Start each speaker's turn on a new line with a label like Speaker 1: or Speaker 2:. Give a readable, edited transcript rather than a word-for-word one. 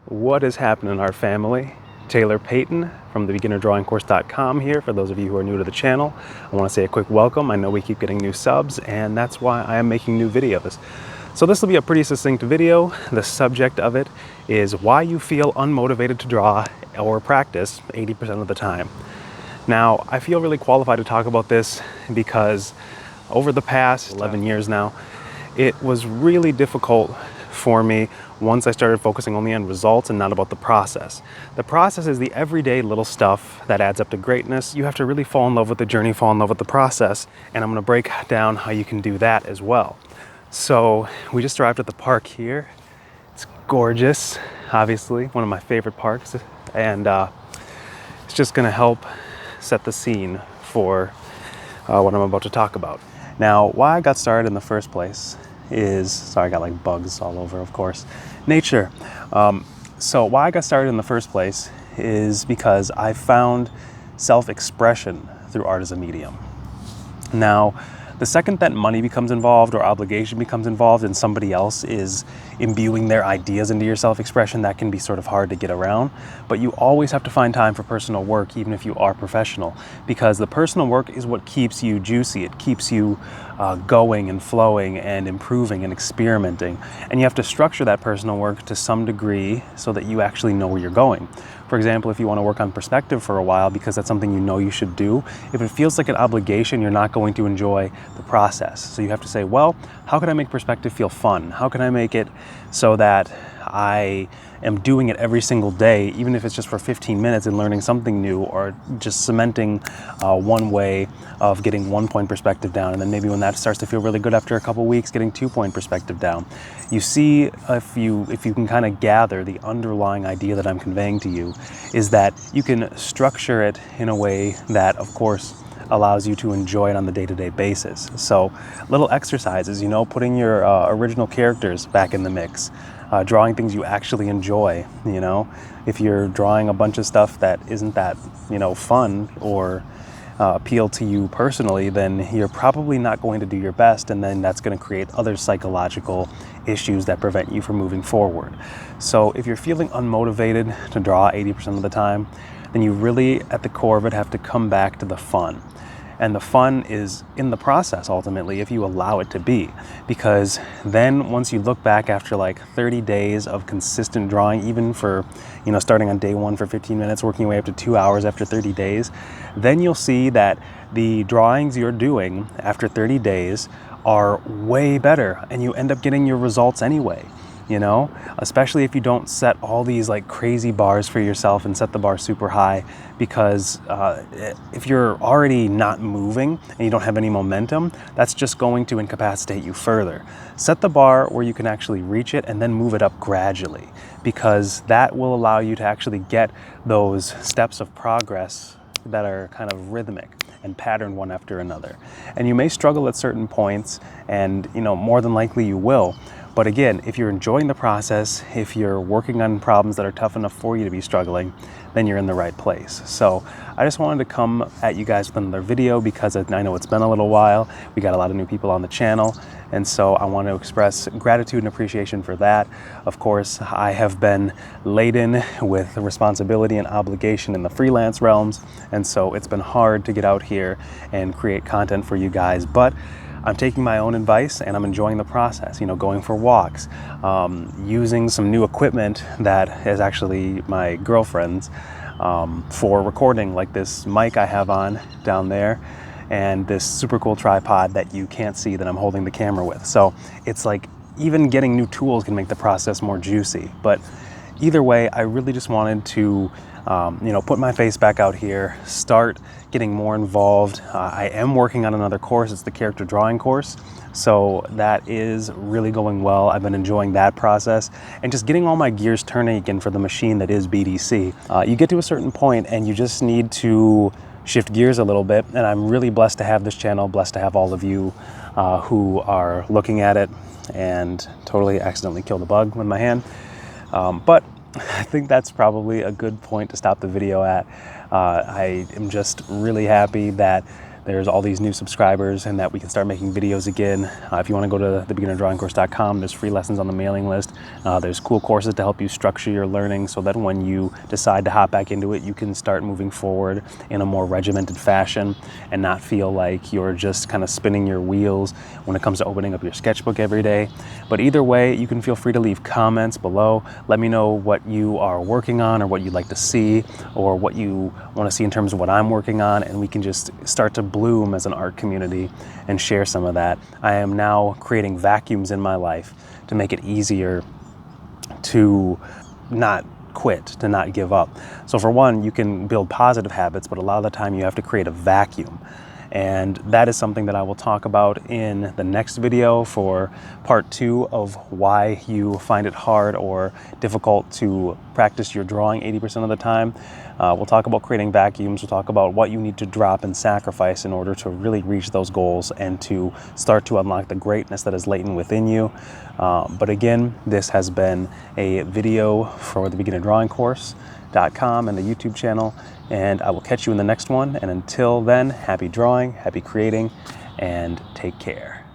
Speaker 1: What is happening in our family? Taylor Payton from the beginnerdrawingcourse.com here. For those of you who are new to the channel, I want to say a quick welcome. I know we keep getting new subs, and that's why I am making new videos. So this will be a pretty succinct video. The subject of it is why you feel unmotivated to draw or practice 80% of the time. Now, I feel really qualified to talk about this because over the past 11 years now, it was really difficult for me once I started focusing only on results and not about the process. The process is the everyday little stuff that adds up to greatness. You have to really fall in love with the journey, fall in love with the process, and I'm gonna break down how you can do that as well. So we just arrived at the park here. It's gorgeous, obviously, one of my favorite parks, and it's just gonna help set the scene for what I'm about to talk about. Now, why I got started in the first place is, sorry, I got like bugs all over, of course, nature. So why I got started in the first place is because I found self-expression through art as a medium. Now, the second that money becomes involved or obligation becomes involved and somebody else is imbuing their ideas into your self-expression, that can be sort of hard to get around. But you always have to find time for personal work, even if you are professional, because the personal work is what keeps you juicy. It keeps you going and flowing and improving and experimenting. And you have to structure that personal work to some degree so that you actually know where you're going. For example, if you want to work on perspective for a while because that's something you know you should do, if it feels like an obligation, you're not going to enjoy the process. So you have to say, well, how can I make perspective feel fun? How can I make it so that I am doing it every single day, even if it's just for 15 minutes and learning something new, or just cementing one way of getting 1 point perspective down, and then maybe when that starts to feel really good after a couple weeks, getting 2 point perspective down. You see, if you can kind of gather the underlying idea that I'm conveying to you, is that you can structure it in a way that, of course, allows you to enjoy it on the day-to-day basis. So little exercises, you know, putting your original characters back in the mix, drawing things you actually enjoy, you know. If you're drawing a bunch of stuff that isn't that, you know, fun or appeal to you personally, then you're probably not going to do your best, and then that's going to create other psychological issues that prevent you from moving forward. So if you're feeling unmotivated to draw 80% of the time, then you really, at the core of it, have to come back to the fun. And the fun is in the process, ultimately, if you allow it to be. Because then once you look back after like 30 days of consistent drawing, even for, you know, starting on day 1 for 15 minutes, working your way up to 2 hours after 30 days, then you'll see that the drawings you're doing after 30 days are way better, and you end up getting your results anyway. You know, especially if you don't set all these like crazy bars for yourself and set the bar super high, because if you're already not moving and you don't have any momentum, that's just going to incapacitate you further. Set the bar where you can actually reach it and then move it up gradually, because that will allow you to actually get those steps of progress that are kind of rhythmic and patterned one after another. And you may struggle at certain points, and you know, more than likely you will. But again, if you're enjoying the process, if you're working on problems that are tough enough for you to be struggling, then you're in the right place. So I just wanted to come at you guys with another video because I know it's been a little while. We got a lot of new people on the channel, and so I want to express gratitude and appreciation for that. Of course, I have been laden with responsibility and obligation in the freelance realms, and so it's been hard to get out here and create content for you guys, but I'm taking my own advice and I'm enjoying the process, you know, going for walks, using some new equipment that is actually my girlfriend's for recording, like this mic I have on down there and this super cool tripod that you can't see that I'm holding the camera with. So it's like even getting new tools can make the process more juicy. But either way, I really just wanted to you know, put my face back out here, start getting more involved. I am working on another course. It's the character drawing course. So that is really going well. I've been enjoying that process and just getting all my gears turning again for the machine that is BDC. You get to a certain point and you just need to shift gears a little bit. And I'm really blessed to have this channel, blessed to have all of you who are looking at it, and totally accidentally killed a bug with my hand. But I think that's probably a good point to stop the video at. I am just really happy that there's all these new subscribers and that we can start making videos again. If you want to go to thebeginnerdrawingcourse.com, there's free lessons on the mailing list. There's cool courses to help you structure your learning so that when you decide to hop back into it, you can start moving forward in a more regimented fashion and not feel like you're just kind of spinning your wheels when it comes to opening up your sketchbook every day. But either way, you can feel free to leave comments below. Let me know what you are working on or what you'd like to see or what you want to see in terms of what I'm working on, and we can just start to bloom as an art community and share some of that. I am now creating vacuums in my life to make it easier to not quit, to not give up. So for one, you can build positive habits, but a lot of the time you have to create a vacuum. And that is something that I will talk about in the next video for part 2 of why you find it hard or difficult to practice your drawing 80% of the time. We'll talk about creating vacuums. We'll talk about what you need to drop and sacrifice in order to really reach those goals and to start to unlock the greatness that is latent within you. But again, this has been a video for the beginnerdrawingcourse.com and the YouTube channel, and I will catch you in the next one. And until then, happy drawing, happy creating, and take care.